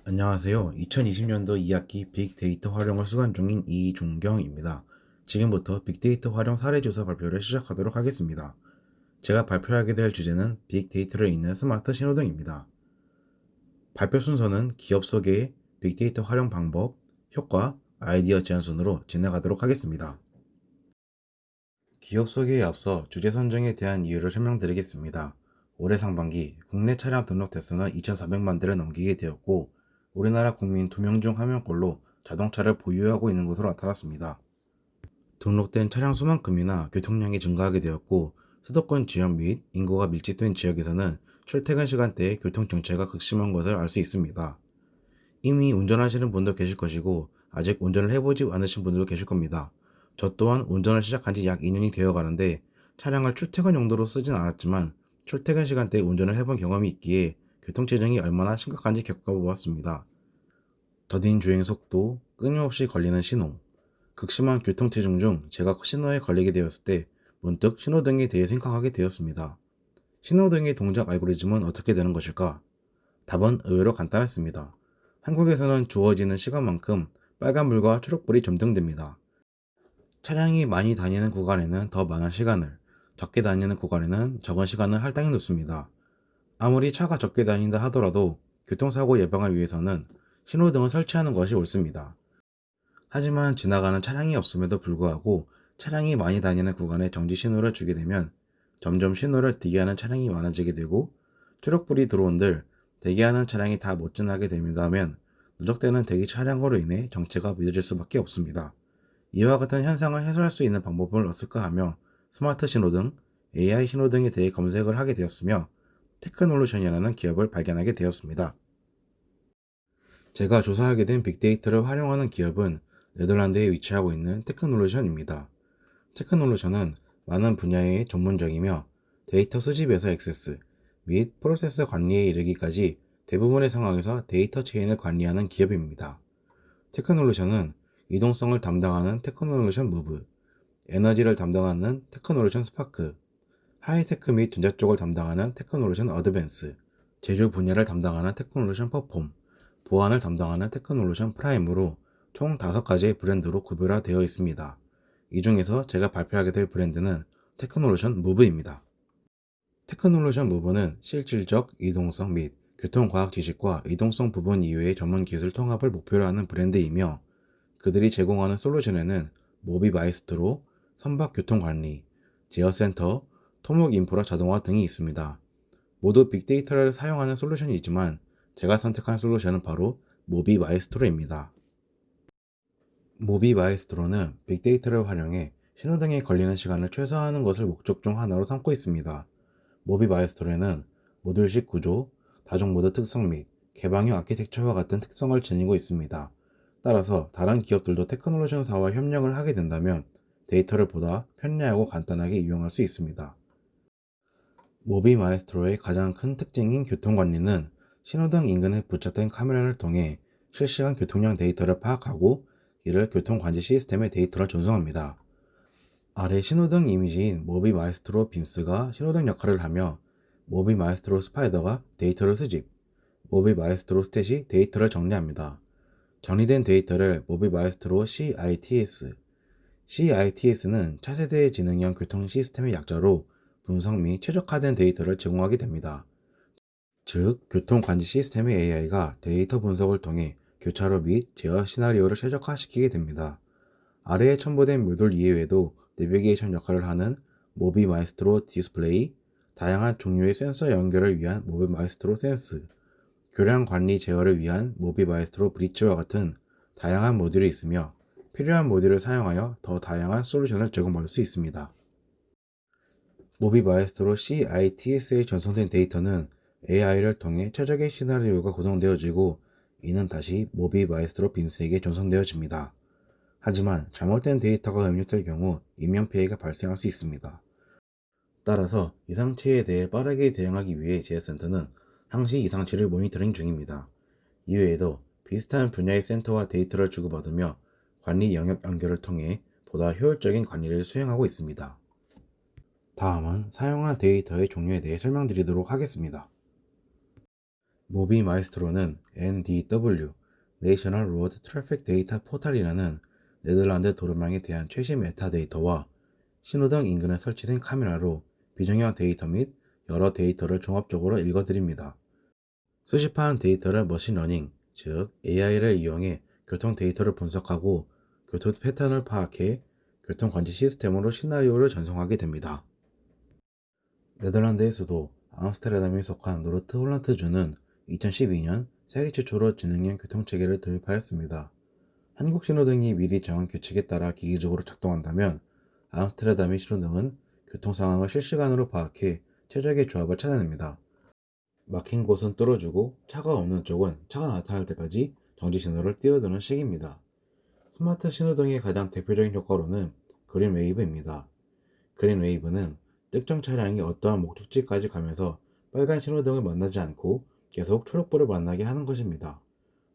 안녕하세요. 2020년도 2학기 빅데이터 활용을 수강 중인 이종경입니다. 지금부터 빅데이터 활용 사례조사 발표를 시작하도록 하겠습니다. 제가 발표하게 될 주제는 빅데이터를 잇는 스마트 신호등입니다. 발표 순서는 기업 소개, 빅데이터 활용 방법, 효과, 아이디어 제안 순으로 진행하도록 하겠습니다. 기업 소개에 앞서 주제 선정에 대한 이유를 설명드리겠습니다. 올해 상반기 국내 차량 등록 대수는 2,400만 대를 넘기게 되었고 우리나라 국민 2명 중 1명꼴로 자동차를 보유하고 있는 것으로 나타났습니다. 등록된 차량 수만큼이나 교통량이 증가하게 되었고 수도권 지역 및 인구가 밀집된 지역에서는 출퇴근 시간대에 교통 정체가 극심한 것을 알 수 있습니다. 이미 운전하시는 분도 계실 것이고 아직 운전을 해보지 않으신 분들도 계실 겁니다. 저 또한 운전을 시작한 지 약 2년이 되어 가는데 차량을 출퇴근 용도로 쓰진 않았지만 출퇴근 시간대에 운전을 해본 경험이 있기에 교통체증이 얼마나 심각한지 겪어보았습니다. 더딘 주행 속도, 끊임없이 걸리는 신호, 극심한 교통체증 중 제가 신호에 걸리게 되었을 때 문득 신호등에 대해 생각하게 되었습니다. 신호등의 동작 알고리즘은 어떻게 되는 것일까? 답은 의외로 간단했습니다. 한국에서는 주어지는 시간만큼 빨간불과 초록불이 점등됩니다. 차량이 많이 다니는 구간에는 더 많은 시간을, 적게 다니는 구간에는 적은 시간을 할당해 놓습니다. 아무리 차가 적게 다닌다 하더라도 교통사고 예방을 위해서는 신호등을 설치하는 것이 옳습니다. 하지만 지나가는 차량이 없음에도 불구하고 차량이 많이 다니는 구간에 정지 신호를 주게 되면 점점 신호를 대기하는 차량이 많아지게 되고 초록불이 들어온들 대기하는 차량이 다 못 지나게 된다면 누적되는 대기 차량으로 인해 정체가 미뤄질 수밖에 없습니다. 이와 같은 현상을 해소할 수 있는 방법을 없을까 하며 스마트 신호등, AI 신호등에 대해 검색을 하게 되었으며 테크놀루션이라는 기업을 발견하게 되었습니다. 제가 조사하게 된 빅데이터를 활용하는 기업은 네덜란드에 위치하고 있는 테크놀루션입니다. 테크놀루션은 많은 분야의 전문적이며 데이터 수집에서 액세스 및 프로세스 관리에 이르기까지 대부분의 상황에서 데이터 체인을 관리하는 기업입니다. 테크놀루션은 이동성을 담당하는 테크놀루션 무브, 에너지를 담당하는 테크놀루션 스파크, 하이테크 및 전자 쪽을 담당하는 테크놀루션 어드밴스, 제조 분야를 담당하는 테크놀루션 퍼폼, 보안을 담당하는 테크놀루션 프라임으로 총 5가지의 브랜드로 구별화되어 있습니다. 이 중에서 제가 발표하게 될 브랜드는 테크놀루션 무브입니다. 테크놀루션 무브는 실질적 이동성 및 교통과학 지식과 이동성 부분 이외의 전문 기술 통합을 목표로 하는 브랜드이며 그들이 제공하는 솔루션에는 모비 마이스트로, 선박 교통관리, 제어센터, 토목 인프라 자동화 등이 있습니다. 모두 빅데이터를 사용하는 솔루션이지만 제가 선택한 솔루션은 바로 모비 마이스트로입니다. 모비 마이스트로는 빅데이터를 활용해 신호등에 걸리는 시간을 최소화하는 것을 목적 중 하나로 삼고 있습니다. 모비 마이스트로에는 모듈식 구조, 다중모드 특성 및 개방형 아키텍처와 같은 특성을 지니고 있습니다. 따라서 다른 기업들도 테크놀로지사와 협력을 하게 된다면 데이터를 보다 편리하고 간단하게 이용할 수 있습니다. 모비 마에스트로의 가장 큰 특징인 교통관리는 신호등 인근에 부착된 카메라를 통해 실시간 교통량 데이터를 파악하고 이를 교통관리 시스템의 데이터로 전송합니다. 아래 신호등 이미지인 모비 마에스트로 빈스가 신호등 역할을 하며 모비 마에스트로 스파이더가 데이터를 수집, 모비 마에스트로 스탯이 데이터를 정리합니다. 정리된 데이터를 모비 마에스트로 CITS는 차세대 지능형 교통 시스템의 약자로 분석 및 최적화된 데이터를 제공하게 됩니다. 즉, 교통관리 시스템의 AI가 데이터 분석을 통해 교차로 및 제어 시나리오를 최적화시키게 됩니다. 아래에 첨부된 모듈 이외에도 내비게이션 역할을 하는 모비 마에스트로 디스플레이, 다양한 종류의 센서 연결을 위한 모비 마에스트로 센스, 교량 관리 제어를 위한 모비 마에스트로 브릿지와 같은 다양한 모듈이 있으며 필요한 모듈을 사용하여 더 다양한 솔루션을 제공받을 수 있습니다. 모비 마에스트로 CITS에 전송된 데이터는 AI를 통해 최적의 시나리오가 구성되어지고 이는 다시 모비 마에스트로 빈스에게 전송되어집니다. 하지만 잘못된 데이터가 입력될 경우 인명피해가 발생할 수 있습니다. 따라서 이상치에 대해 빠르게 대응하기 위해 제어센터는 항시 이상치를 모니터링 중입니다. 이외에도 비슷한 분야의 센터와 데이터를 주고받으며 관리 영역 연결을 통해 보다 효율적인 관리를 수행하고 있습니다. 다음은 사용한 데이터의 종류에 대해 설명드리도록 하겠습니다. 모비 마이스트로는 NDW, National Road Traffic Data Portal이라는 네덜란드 도로망에 대한 최신 메타데이터와 신호등 인근에 설치된 카메라로 비정형 데이터 및 여러 데이터를 종합적으로 읽어드립니다. 수집한 데이터를 머신러닝, 즉 AI를 이용해 교통 데이터를 분석하고 교통 패턴을 파악해 교통 관제 시스템으로 시나리오를 전송하게 됩니다. 네덜란드의 수도 암스테르담에 속한 노르트 홀란트주는 2012년 세계 최초로 지능형 교통체계를 도입하였습니다. 한국 신호등이 미리 정한 규칙에 따라 기기적으로 작동한다면 암스테르담의 신호등은 교통 상황을 실시간으로 파악해 최적의 조합을 찾아냅니다. 막힌 곳은 뚫어주고 차가 없는 쪽은 차가 나타날 때까지 정지 신호를 띄워두는 식입니다. 스마트 신호등의 가장 대표적인 효과로는 그린 웨이브입니다. 그린 웨이브는 특정 차량이 어떠한 목적지까지 가면서 빨간 신호등을 만나지 않고 계속 초록불을 만나게 하는 것입니다.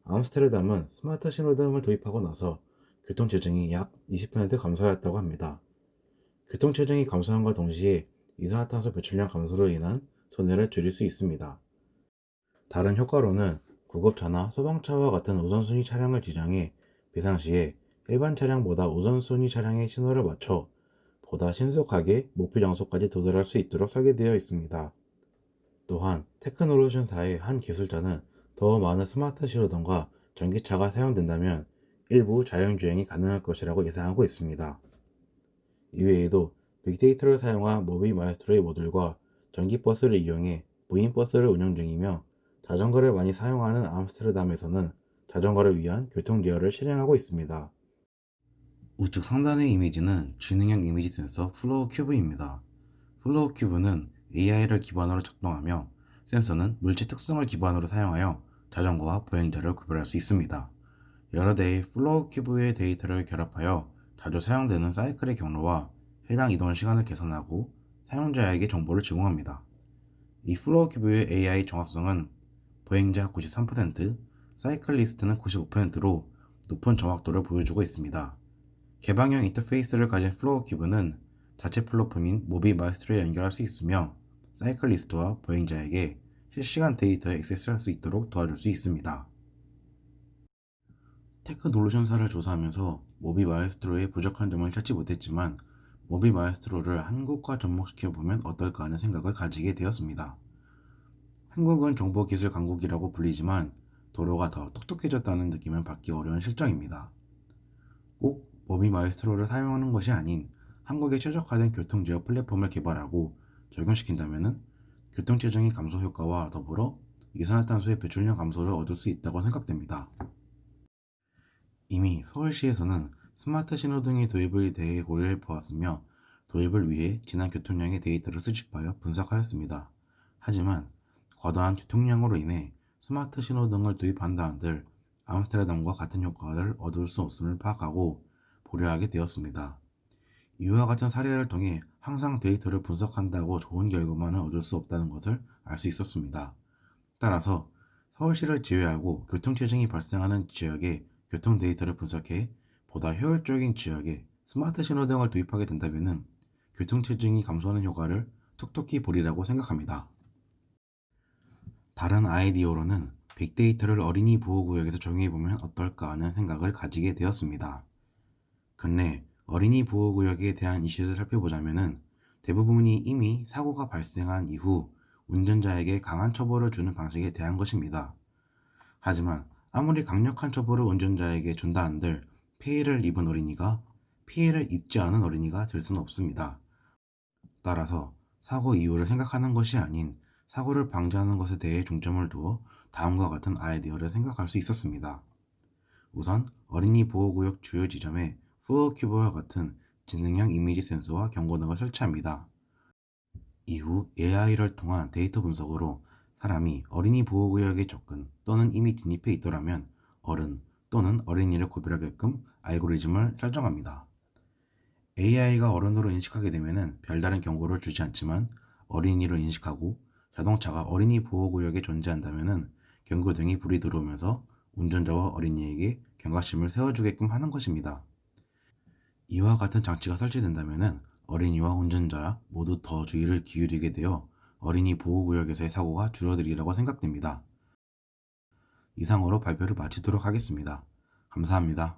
암스테르담은 스마트 신호등을 도입하고 나서 교통체증이 약 20% 감소하였다고 합니다. 교통체증이 감소함과 동시에 이산화탄소 배출량 감소로 인한 손해를 줄일 수 있습니다. 다른 효과로는 구급차나 소방차와 같은 우선순위 차량을 지정해 비상시에 일반 차량보다 우선순위 차량의 신호를 맞춰 보다 신속하게 목표 장소까지 도달할 수 있도록 설계되어 있습니다. 또한 테크놀로션사의 한 기술자는 더 많은 스마트 신호등과 전기차가 사용된다면 일부 자율주행이 가능할 것이라고 예상하고 있습니다. 이외에도 빅데이터를 사용한 모비 마에스트로의 모듈과 전기버스를 이용해 무인버스를 운영 중이며 자전거를 많이 사용하는 암스테르담에서는 자전거를 위한 교통 제어를 실행하고 있습니다. 우측 상단의 이미지는 지능형 이미지 센서 플로우 큐브입니다. 플로우 큐브는 AI를 기반으로 작동하며 센서는 물체 특성을 기반으로 사용하여 자전거와 보행자를 구별할 수 있습니다. 여러 대의 플로우 큐브의 데이터를 결합하여 자주 사용되는 사이클의 경로와 해당 이동 시간을 계산하고 사용자에게 정보를 제공합니다. 이 플로우 큐브의 AI 정확성은 보행자 93%, 사이클리스트는 95%로 높은 정확도를 보여주고 있습니다. 개방형 인터페이스를 가진 플로우 큐브는 자체 플랫폼인 모비 마이스트로에 연결할 수 있으며 사이클리스트와 보행자에게 실시간 데이터에 액세스할 수 있도록 도와줄 수 있습니다. 테크놀로션사를 조사하면서 모비 마에스트로의 부족한 점을 찾지 못했지만 모비 마에스트로를 한국과 접목시켜보면 어떨까 하는 생각을 가지게 되었습니다. 한국은 정보기술 강국이라고 불리지만 도로가 더 똑똑해졌다는 느낌을 받기 어려운 실정입니다. 꼭 모비 마에스트로를 사용하는 것이 아닌 한국에 최적화된 교통제어 플랫폼을 개발하고 적용시킨다면 교통체증의 감소 효과와 더불어 이산화탄소의 배출량 감소를 얻을 수 있다고 생각됩니다. 이미 서울시에서는 스마트 신호등의 도입을 대해 고려해 보았으며 도입을 위해 지난 교통량의 데이터를 수집하여 분석하였습니다. 하지만 과도한 교통량으로 인해 스마트 신호등을 도입한다 한들 암스테르담과 같은 효과를 얻을 수 없음을 파악하고 보류하게 되었습니다. 이와 같은 사례를 통해 항상 데이터를 분석한다고 좋은 결과만을 얻을 수 없다는 것을 알 수 있었습니다. 따라서 서울시를 제외하고 교통체증이 발생하는 지역의 교통 데이터를 분석해 보다 효율적인 지역에 스마트 신호등을 도입하게 된다면 교통체증이 감소하는 효과를 톡톡히 보리라고 생각합니다. 다른 아이디어로는 빅데이터를 어린이 보호구역에서 적용해보면 어떨까 하는 생각을 가지게 되었습니다. 근래 어린이 보호구역에 대한 이슈를 살펴보자면 대부분이 이미 사고가 발생한 이후 운전자에게 강한 처벌을 주는 방식에 대한 것입니다. 하지만 아무리 강력한 처벌을 운전자에게 준다 한들 피해를 입은 어린이가 피해를 입지 않은 어린이가 될 수는 없습니다. 따라서 사고 이유를 생각하는 것이 아닌 사고를 방지하는 것에 대해 중점을 두어 다음과 같은 아이디어를 생각할 수 있었습니다. 우선 어린이 보호구역 주요 지점에 플로우 큐브와 같은 지능형 이미지 센서와 경고등을 설치합니다. 이후 AI를 통한 데이터 분석으로 사람이 어린이 보호구역에 접근 또는 이미 진입해 있더라면 어른 또는 어린이를 구별하게끔 알고리즘을 설정합니다. AI가 어른으로 인식하게 되면 별다른 경고를 주지 않지만 어린이로 인식하고 자동차가 어린이 보호구역에 존재한다면 경고등이 불이 들어오면서 운전자와 어린이에게 경각심을 세워주게끔 하는 것입니다. 이와 같은 장치가 설치된다면 어린이와 운전자 모두 더 주의를 기울이게 되어 어린이 보호구역에서의 사고가 줄어들리라고 생각됩니다. 이상으로 발표를 마치도록 하겠습니다. 감사합니다.